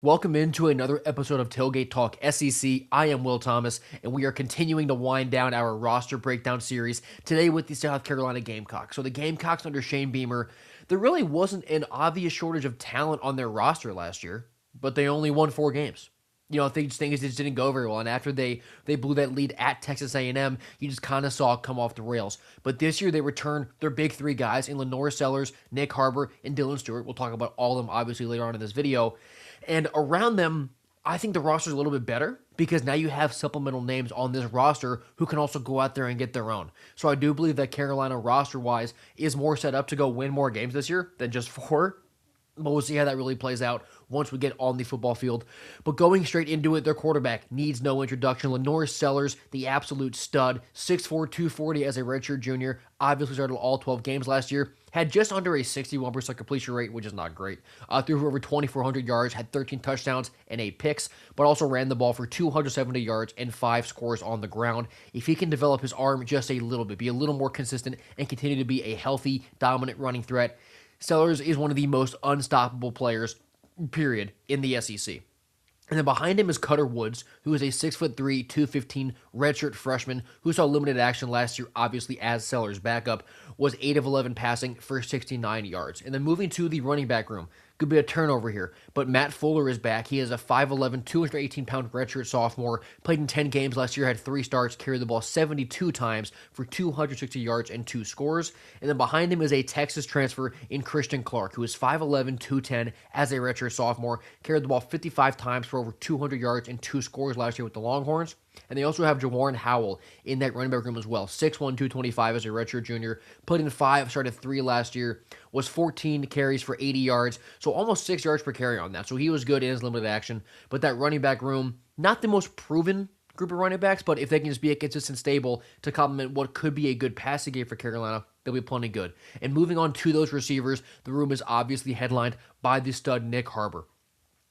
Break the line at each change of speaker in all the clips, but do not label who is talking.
Welcome into another episode of Tailgate Talk SEC. I am Will Thomas, and we are continuing to wind down our roster breakdown series today with the South Carolina Gamecocks. So the Gamecocks under Shane Beamer, there really wasn't an obvious shortage of talent on their roster last year, but they only won 4 games. Things just didn't go very well. And after they blew that lead at Texas A&M, you just kind of saw it come off the rails. But this year they returned their big three guys in Lenore Sellers, Nick Harbor, and Dylan Stewart. We'll talk about all of them obviously later on in this video. And around them, I think the roster's a little bit better because now you have supplemental names on this roster who can also go out there and get their own. So I do believe that Carolina roster-wise is more set up to go win more games this year than just 4. But we'll see how that really plays out once we get on the football field. But going straight into it, their quarterback needs no introduction. Lenore Sellers, the absolute stud, 6'4", 240 as a redshirt junior, obviously started all 12 games last year, had just under a 61% completion rate, which is not great. Threw for over 2,400 yards, had 13 touchdowns and 8 picks, but also ran the ball for 270 yards and 5 scores on the ground. If he can develop his arm just a little bit, be a little more consistent, and continue to be a healthy, dominant running threat, Sellers is one of the most unstoppable players, period, in the SEC. And then behind him is Cutter Woods, who is a 6'3", 215 redshirt freshman who saw limited action last year, obviously as Sellers' backup, was 8 of 11 passing for 69 yards. And then moving to the running back room, could be a turnover here, but Matt Fuller is back. He is a 5'11", 218-pound redshirt sophomore, played in 10 games last year, had 3 starts, carried the ball 72 times for 260 yards and 2 scores. And then behind him is a Texas transfer in Christian Clark, who is 5'11", 210 as a redshirt sophomore, carried the ball 55 times for over 200 yards and 2 scores last year with the Longhorns. And they also have Jawarn Howell in that running back room as well. 6'1", 225 as a redshirt junior. Played in 5, started 3 last year. Was 14 carries for 80 yards. So almost 6 yards per carry on that. So he was good in his limited action. But that running back room, not the most proven group of running backs, but if they can just be a consistent stable to complement what could be a good passing game for Carolina, they'll be plenty good. And moving on to those receivers, the room is obviously headlined by the stud Nick Harbor.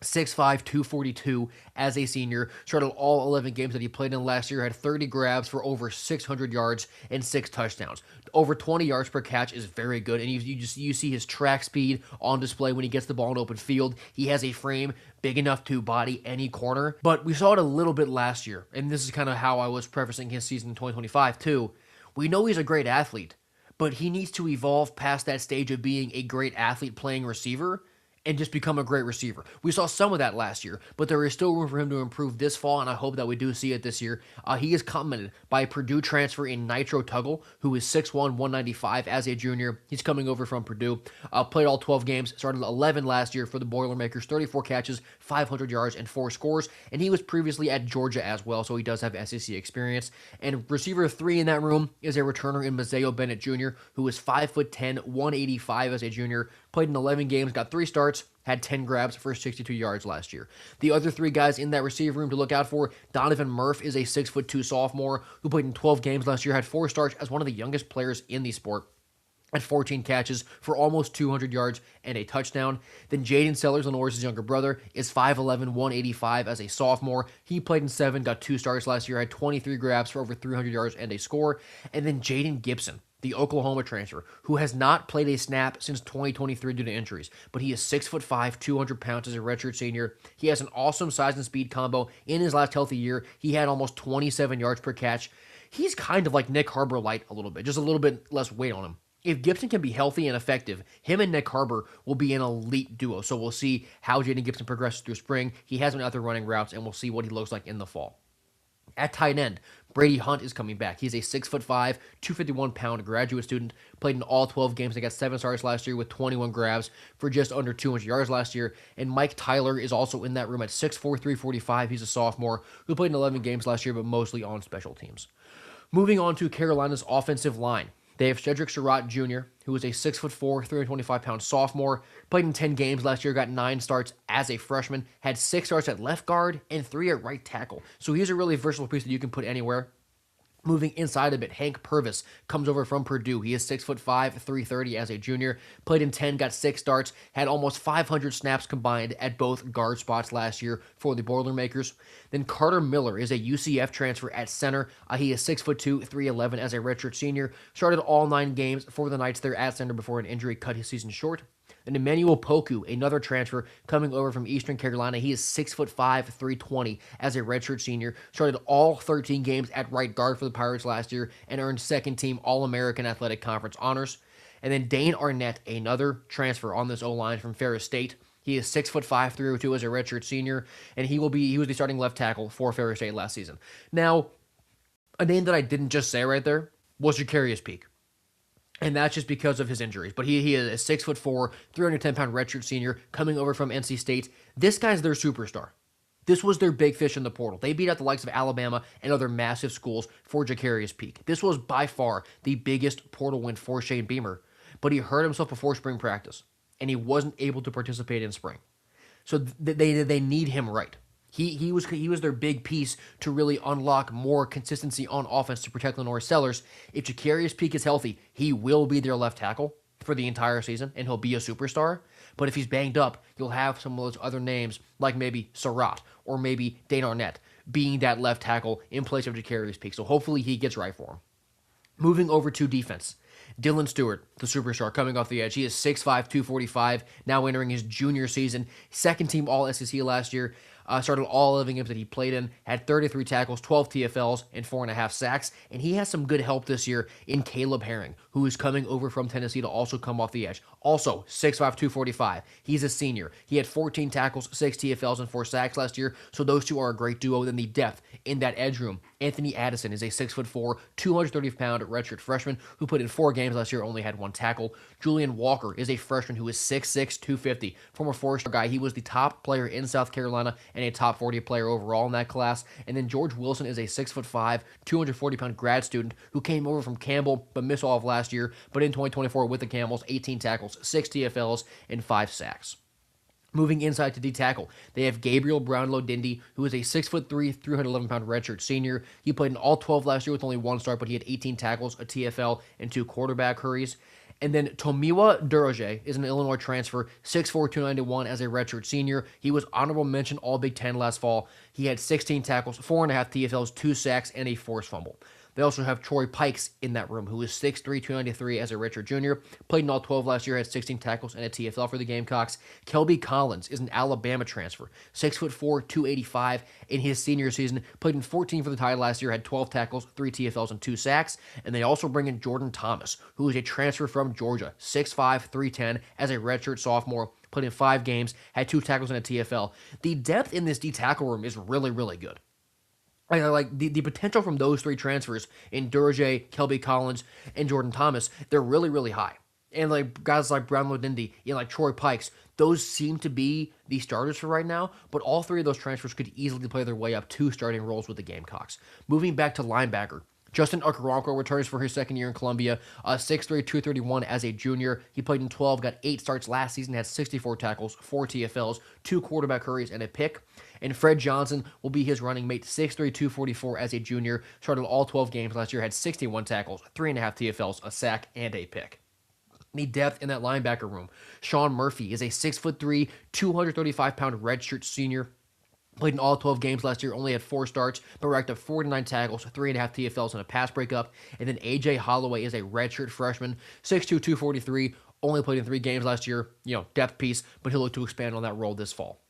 6'5", 242 as a senior, started all 11 games that he played in last year, had 30 grabs for over 600 yards and 6 touchdowns. Over 20 yards per catch is very good, and you see his track speed on display when he gets the ball in open field. He has a frame big enough to body any corner, but we saw it a little bit last year, and this is kind of how I was prefacing his season in 2025 too. We know he's a great athlete, but he needs to evolve past that stage of being a great athlete playing receiver and just become a great receiver. We saw some of that last year, but there is still room for him to improve this fall, and I hope that we do see it this year. He is complimented by a Purdue transfer in Nitro Tuggle, who is 6'1", 195 as a junior. He's coming over from Purdue. Played all 12 games, started 11 last year for the Boilermakers, 34 catches, 500 yards, and 4 scores, and he was previously at Georgia as well, so he does have SEC experience. And receiver 3 in that room is a returner in Mazeo Bennett Jr., who is 5'10", 185 as a junior, played in 11 games, got 3 starts, had 10 grabs for 62 yards last year. The other 3 guys in that receiver room to look out for, Donovan Murph is a 6'2" sophomore who played in 12 games last year, had 4 starts as one of the youngest players in the sport. Had 14 catches for almost 200 yards and a touchdown. Then Jaden Sellers, Lenore's younger brother, is 5'11", 185 as a sophomore. He played in 7, got 2 starts last year, had 23 grabs for over 300 yards and a score. And then Jaden Gibson, the Oklahoma transfer, who has not played a snap since 2023 due to injuries, but he is 6'5", 200 pounds as a redshirt senior. He has an awesome size and speed combo. In his last healthy year, he had almost 27 yards per catch. He's kind of like Nick Harbor light a little bit, just a little bit less weight on him. If Gibson can be healthy and effective, him and Nick Harbor will be an elite duo. So we'll see how Jaden Gibson progresses through spring. He has been out there running routes, and we'll see what he looks like in the fall. At tight end, Brady Hunt is coming back. He's a 6'5", 251-pound graduate student, played in all 12 games and got 7 starts last year with 21 grabs for just under 200 yards last year. And Mike Tyler is also in that room at 6'4", 345. He's a sophomore who played in 11 games last year, but mostly on special teams. Moving on to Carolina's offensive line. They have Cedric Surratt Jr., who is a 6'4", 325-pound sophomore, played in 10 games last year, got 9 starts as a freshman, had 6 starts at left guard and 3 at right tackle. So he's a really versatile piece that you can put anywhere. Moving inside a bit, Hank Purvis comes over from Purdue. He is 6'5", 330 as a junior. Played in 10, got 6 starts, had almost 500 snaps combined at both guard spots last year for the Boilermakers. Then Carter Miller is a UCF transfer at center. He is 6'2", 311 as a redshirt senior. Started all 9 games for the Knights there at center before an injury cut his season short. Then Emmanuel Poku, another transfer coming over from Eastern Carolina. He is 6'5", 320 as a redshirt senior. Started all 13 games at right guard for the Pirates last year and earned second team All-American Athletic Conference honors. And then Dane Arnett, another transfer on this O-line from Ferris State. He is 6'5", 302 as a redshirt senior, and he was the starting left tackle for Ferris State last season. Now, a name that I didn't just say right there was Jacarius Peak. And that's just because of his injuries. But he is a 6'4", 310-pound redshirt senior coming over from NC State. This guy's their superstar. This was their big fish in the portal. They beat out the likes of Alabama and other massive schools for Jacarius Peak. This was by far the biggest portal win for Shane Beamer, but he hurt himself before spring practice, and he wasn't able to participate in spring. So they need him right. He was their big piece to really unlock more consistency on offense to protect Lenore Sellers. If Jacarius Peak is healthy, he will be their left tackle for the entire season, and he'll be a superstar. But if he's banged up, you'll have some of those other names, like maybe Surratt or maybe Dane Arnett, being that left tackle in place of Jacarius Peak. So hopefully he gets right for him. Moving over to defense. Dylan Stewart, the superstar, coming off the edge. He is 6'5", 245, now entering his junior season. Second team All-SEC last year. Started all 11 games that he played in, had 33 tackles, 12 TFLs, and 4.5 sacks. And he has some good help this year in Caleb Herring, who is coming over from Tennessee to also come off the edge. Also, 6'5", 245. He's a senior. He had 14 tackles, 6 TFLs, and 4 sacks last year, so those two are a great duo. Then the depth in that edge room. Anthony Addison is a 6'4", 230-pound redshirt freshman who put in 4 games last year, only had 1 tackle. Julian Walker is a freshman who is 6'6", 250. Former 4-star guy. He was the top player in South Carolina and a top 40 player overall in that class. And then George Wilson is a 6'5", 240-pound grad student who came over from Campbell but missed all of last year. But in 2024 with the Camels, 18 tackles, 6 TFLs, and 5 sacks. Moving inside to D-tackle, they have Gabriel Brownlow-Dindy, who is a 6'3", 311-pound redshirt senior. He played in all 12 last year with only 1 start, but he had 18 tackles, a TFL, and 2 quarterback hurries. And then Tomiwa Duroje is an Illinois transfer, 6'4", 291 as a redshirt senior. He was honorable mention All-Big Ten last fall. He had 16 tackles, 4.5 TFLs, 2 sacks, and a forced fumble. They also have Troy Pikes in that room, who is 6'3", 293 as a redshirt junior. Played in all 12 last year, had 16 tackles and a TFL for the Gamecocks. Kelby Collins is an Alabama transfer, 6'4", 285 in his senior season. Played in 14 for the Tide last year, had 12 tackles, 3 TFLs, and 2 sacks. And they also bring in Jordan Thomas, who is a transfer from Georgia, 6'5", 310 as a redshirt sophomore. Played in 5 games, had 2 tackles and a TFL. The depth in this D-tackle room is really, really good. Like the potential from those 3 transfers in Duroje, Kelby Collins, and Jordan Thomas, they're really, really high. And like guys like Brownlow-Dindy, like Troy Pikes, those seem to be the starters for right now, but all 3 of those transfers could easily play their way up to starting roles with the Gamecocks. Moving back to linebacker, Justin Okoronkwo returns for his second year in Columbia, 6'3", 231 as a junior. He played in 12, got 8 starts last season, had 64 tackles, 4 TFLs, 2 quarterback hurries, and a pick. And Fred Johnson will be his running mate, 6'3", 244 as a junior. Started all 12 games last year, had 61 tackles, 3.5 TFLs, a sack, and a pick. The depth in that linebacker room. Sean Murphy is a 6'3", 235-pound redshirt senior. Played in all 12 games last year, only had 4 starts, but racked up 49 tackles, 3.5 TFLs, and a pass breakup. And then A.J. Holloway is a redshirt freshman, 6'2", 243, only played in 3 games last year. Depth piece, but he'll look to expand on that role this fall.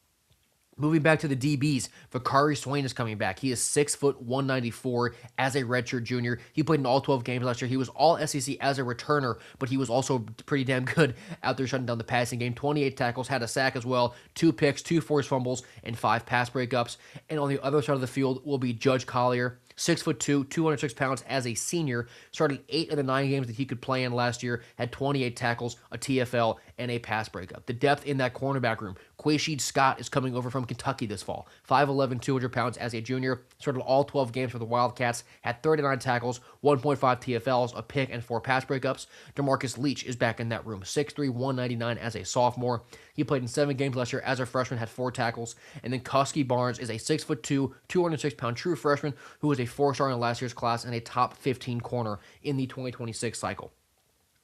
Moving back to the DBs, Vakari Swain is coming back. He is 6', 194 as a redshirt junior. He played in all 12 games last year. He was all SEC as a returner, but he was also pretty damn good out there shutting down the passing game. 28 tackles, had a sack as well, 2 picks, 2 forced fumbles, and 5 pass breakups. And on the other side of the field will be Judge Collier, 6'2", 206 pounds as a senior. Started 8 of the 9 games that he could play in last year. Had 28 tackles, a TFL, and a pass breakup. The depth in that cornerback room. Quashid Scott is coming over from Kentucky this fall. 5'11", 200 pounds as a junior. Started all 12 games for the Wildcats. Had 39 tackles, 1.5 TFLs, a pick, and 4 pass breakups. DeMarcus Leach is back in that room. 6'3", 199 as a sophomore. He played in 7 games last year as a freshman, had 4 tackles. And then Koski Barnes is a 6'2", 206-pound true freshman who was a 4-star in last year's class and a top 15 corner in the 2026 cycle.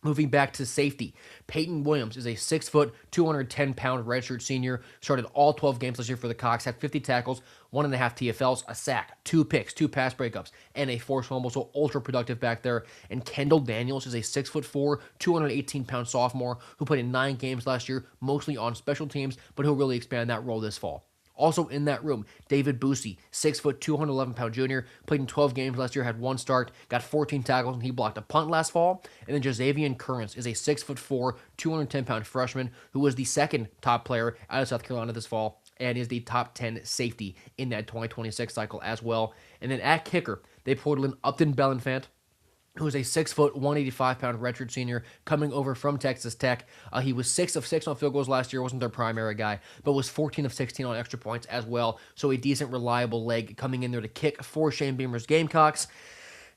Moving back to safety, Peyton Williams is a 6 foot, 210-pound redshirt senior. Started all 12 games last year for the Cox. Had 50 tackles, 1.5 TFLs, a sack, 2 picks, 2 pass breakups, and a forced fumble. So ultra productive back there. And Kendall Daniels is a 6'4", 218-pound sophomore who played in 9 games last year, mostly on special teams, but he'll really expand that role this fall. Also in that room, David Boosie, 6', 211-pound junior, played in 12 games last year, had 1 start, got 14 tackles, and he blocked a punt last fall. And then Jazavian Currents is a 6'4", 210-pound freshman who was the second top player out of South Carolina this fall and is the top 10 safety in that 2026 cycle as well. And then at kicker, they ported in Upton Bellenfant, who is a 6', 185-pound redshirt senior coming over from Texas Tech. He was 6 of 6 on field goals last year, wasn't their primary guy, but was 14 of 16 on extra points as well. So a decent, reliable leg coming in there to kick for Shane Beamer's Gamecocks.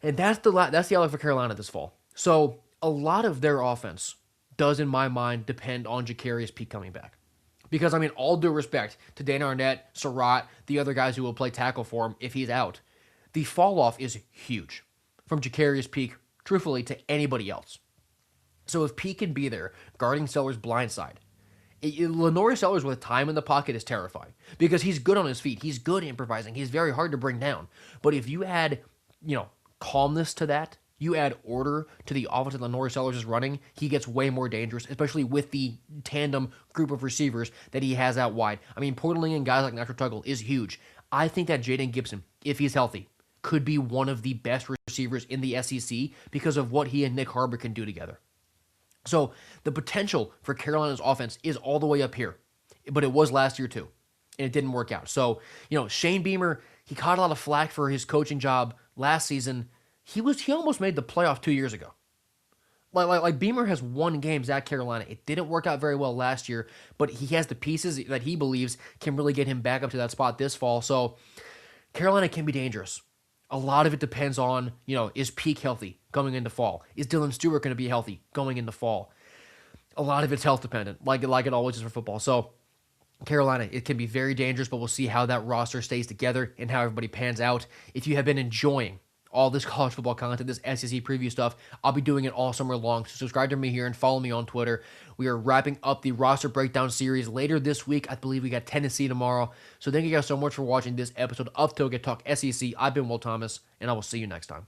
And that's the outlook for Carolina this fall. So a lot of their offense does, in my mind, depend on Jacarius Peak coming back. Because, I mean, all due respect to Dana Arnett, Surratt, the other guys who will play tackle for him if he's out, the fall off is huge from Jacarius Peak, truthfully, to anybody else. So if Peak can be there, guarding Sellers' blind side, Lenore Sellers with time in the pocket is terrifying because he's good on his feet. He's good improvising. He's very hard to bring down. But if you add, calmness to that, you add order to the offense that Lenore Sellers is running, he gets way more dangerous, especially with the tandem group of receivers that he has out wide. I mean, portaling and guys like Nitro Tuggle is huge. I think that Jaden Gibson, if he's healthy, could be one of the best receivers in the SEC because of what he and Nick Harbor can do together. So the potential for Carolina's offense is all the way up here, but it was last year too, and it didn't work out. So, Shane Beamer, he caught a lot of flack for his coaching job last season. He almost made the playoff 2 years ago. Like Beamer has won games at Carolina. It didn't work out very well last year, but he has the pieces that he believes can really get him back up to that spot this fall. So Carolina can be dangerous. A lot of it depends on, is Peak healthy going into fall? Is Dylan Stewart going to be healthy going into fall? A lot of it's health dependent, like it always is for football. So Carolina, it can be very dangerous, but we'll see how that roster stays together and how everybody pans out. If you have been enjoying all this college football content, this SEC preview stuff, I'll be doing it all summer long. So subscribe to me here and follow me on Twitter. We are wrapping up the roster breakdown series later this week. I believe we got Tennessee tomorrow. So thank you guys so much for watching this episode of Tailgate Talk SEC. I've been Will Thomas, and I will see you next time.